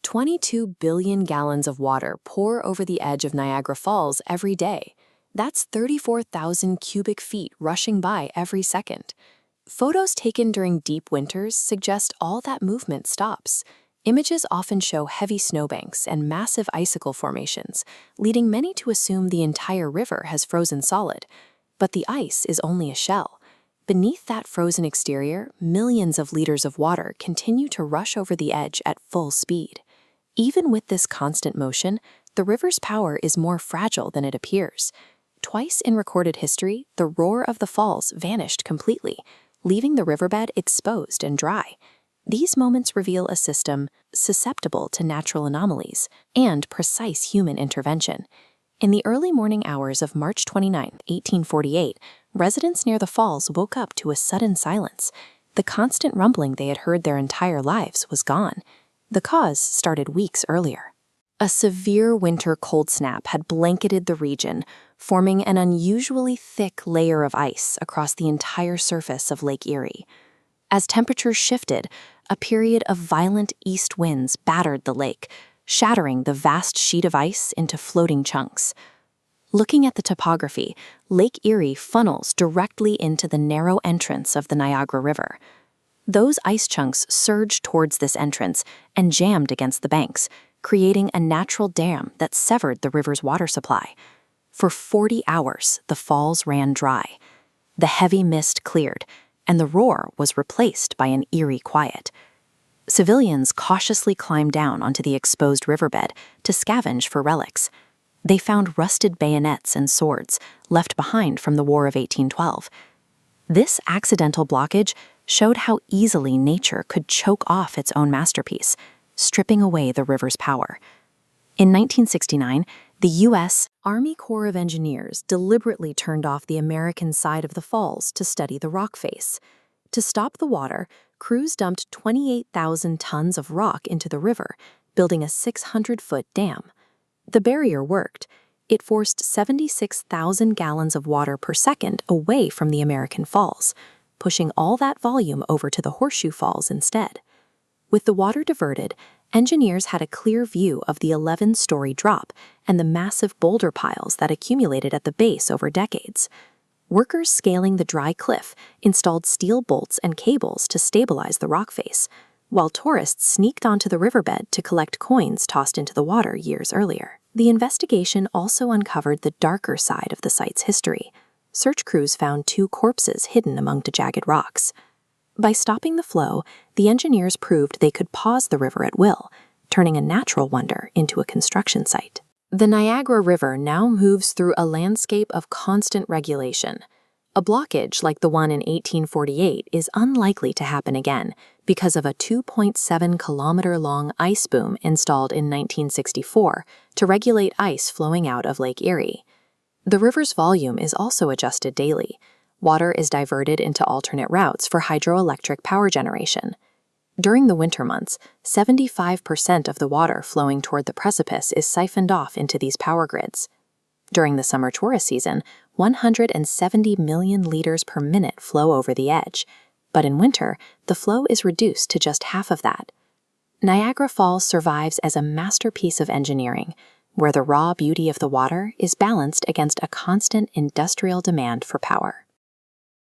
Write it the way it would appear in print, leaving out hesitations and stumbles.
22 billion gallons of water pour over the edge of Niagara Falls every day. That's 34,000 cubic feet rushing by every second. Photos taken during deep winters suggest all that movement stops. Images often show heavy snowbanks and massive icicle formations, leading many to assume the entire river has frozen solid. But the ice is only a shell. Beneath that frozen exterior, millions of liters of water continue to rush over the edge at full speed. Even with this constant motion, the river's power is more fragile than it appears. Twice in recorded history, the roar of the falls vanished completely, leaving the riverbed exposed and dry. These moments reveal a system susceptible to natural anomalies and precise human intervention. In the early morning hours of March 29, 1848, residents near the falls woke up to a sudden silence. The constant rumbling they had heard their entire lives was gone. The cause started weeks earlier. A severe winter cold snap had blanketed the region, forming an unusually thick layer of ice across the entire surface of Lake Erie. As temperatures shifted, a period of violent east winds battered the lake, shattering the vast sheet of ice into floating chunks. Looking at the topography, Lake Erie funnels directly into the narrow entrance of the Niagara River. Those ice chunks surged towards this entrance and jammed against the banks, creating a natural dam that severed the river's water supply. For 40 hours, the falls ran dry. The heavy mist cleared, and the roar was replaced by an eerie quiet. Civilians cautiously climbed down onto the exposed riverbed to scavenge for relics. They found rusted bayonets and swords left behind from the War of 1812. This accidental blockage showed how easily nature could choke off its own masterpiece, stripping away the river's power. In 1969, the U.S. Army Corps of Engineers deliberately turned off the American side of the falls to study the rock face. To stop the water, crews dumped 28,000 tons of rock into the river, building a 600-foot dam. The barrier worked. It forced 76,000 gallons of water per second away from the American falls, pushing all that volume over to the Horseshoe Falls instead. With the water diverted, engineers had a clear view of the 11-story drop and the massive boulder piles that accumulated at the base over decades. Workers scaling the dry cliff installed steel bolts and cables to stabilize the rock face, while tourists sneaked onto the riverbed to collect coins tossed into the water years earlier. The investigation also uncovered the darker side of the site's history. Search crews found 2 corpses hidden among the jagged rocks. By stopping the flow, the engineers proved they could pause the river at will, turning a natural wonder into a construction site. The Niagara River now moves through a landscape of constant regulation. A blockage like the one in 1848 is unlikely to happen again because of a 2.7-kilometer-long ice boom installed in 1964 to regulate ice flowing out of Lake Erie. The river's volume is also adjusted daily. Water is diverted into alternate routes for hydroelectric power generation. During the winter months, 75% of the water flowing toward the precipice is siphoned off into these power grids. During the summer tourist season, 170 million liters per minute flow over the edge, but in winter, the flow is reduced to just half of that. Niagara Falls survives as a masterpiece of engineering, where the raw beauty of the water is balanced against a constant industrial demand for power.